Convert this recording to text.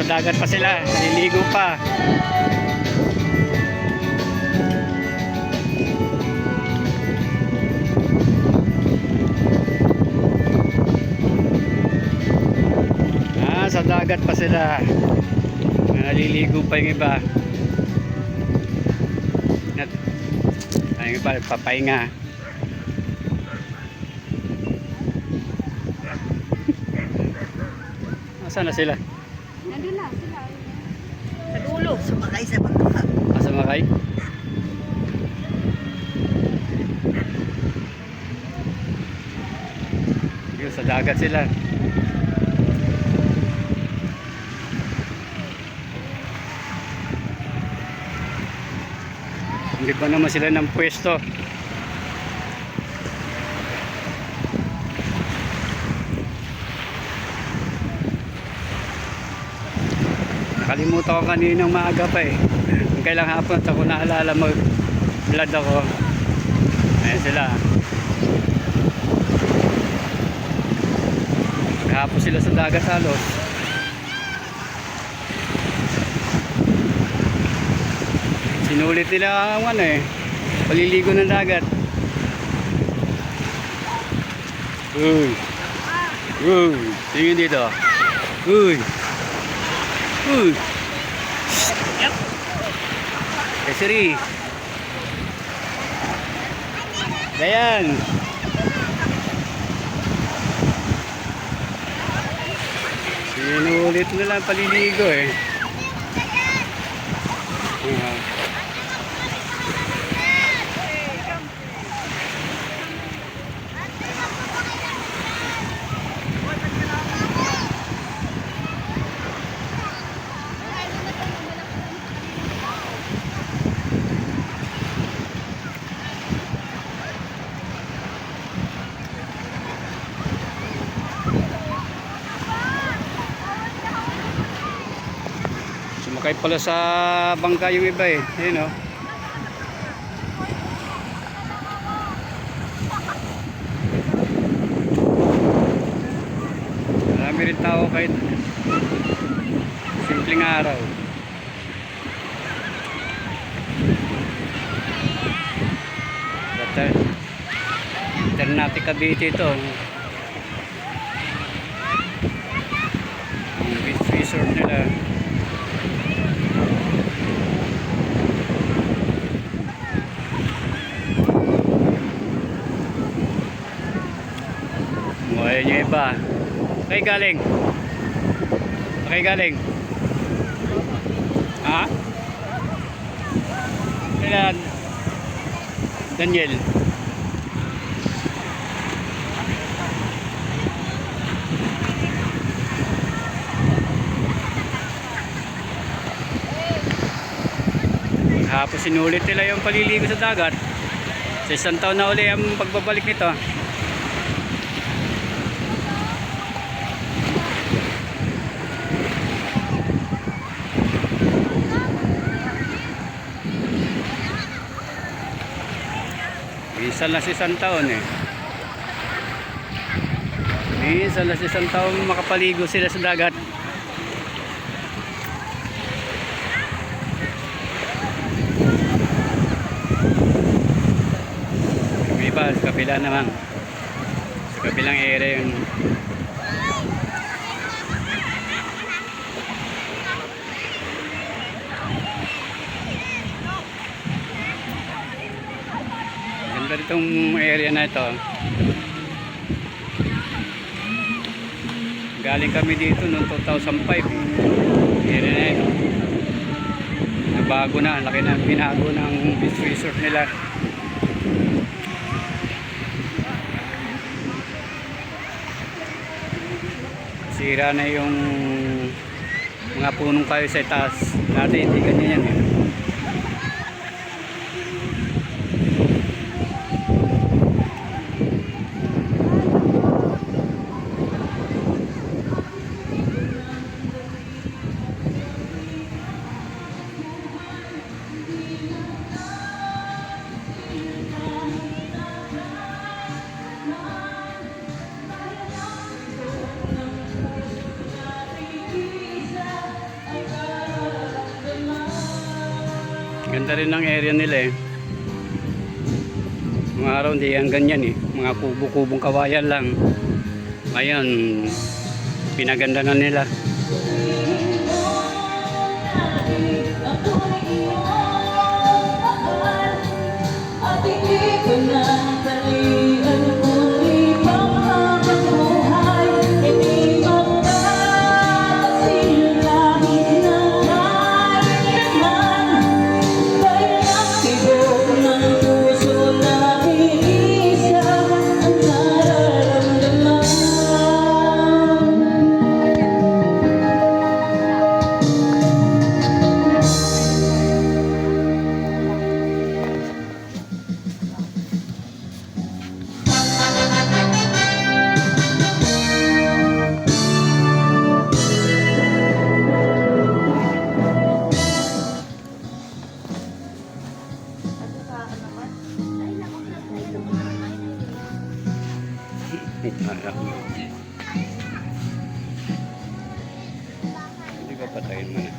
Nasa dagat pa sila, naliligo pa. Sa dagat pa sila, naliligo pa yung iba. Yung iba papahinga. Nasaan na sila? Nandun na sila. Sa dulo. Sumakay sa bangka. Sumakay? Yung sa dagat sila. Hindi pa naman sila ng pwesto. Nakalimutan ko kaninang maaga pa eh. Kailang hapon at ako naalala mag-vlog ako. Ayan sila. Maghapon sila sa dagat halos. Sinulit nila ang ano eh, paliligo ng dagat. Uy. Uy. Tingin dito. Uy. Uy. Siri. Dayan. Sinulit nila ang paliligo eh. Sumakay pala sa bangka yung iba eh. Ayun o. Marami rin tao kahit simpleng araw. Ternate Cavite ito. Ang beach resort nila. Ayan yung iba. Okay galing. Okay galing. Ha? Kailan? Daniel. Hapos sinulit nila yung paliligo sa dagat. Sa isang taon na uli ang pagbabalik nito. Minsan lang sa isang taon eh. Minsan lang sa isang taon makapaligo sila sa dagat. May iba sa kabila naman. Sa kabilang area yung itong area na ito. Galing kami dito noong 2005. Area na ito. Nabago na, laki na binago ng beach resort nila. Sira na yung mga punong kayo sa itaas. Dati hindi ganyan yan eh. Ganda rin ng area nila eh. Mga araw hindi yan ganyan eh. Mga kubo-kubong kawayan lang. Ngayon, pinaganda na nila. At hindi ko na talian muli pangkabuhay. Hindi magkasilahin ng kailanman. Kaya tibok ng puso natin isa ang nararamdaman. Hindi ba patayin mo na?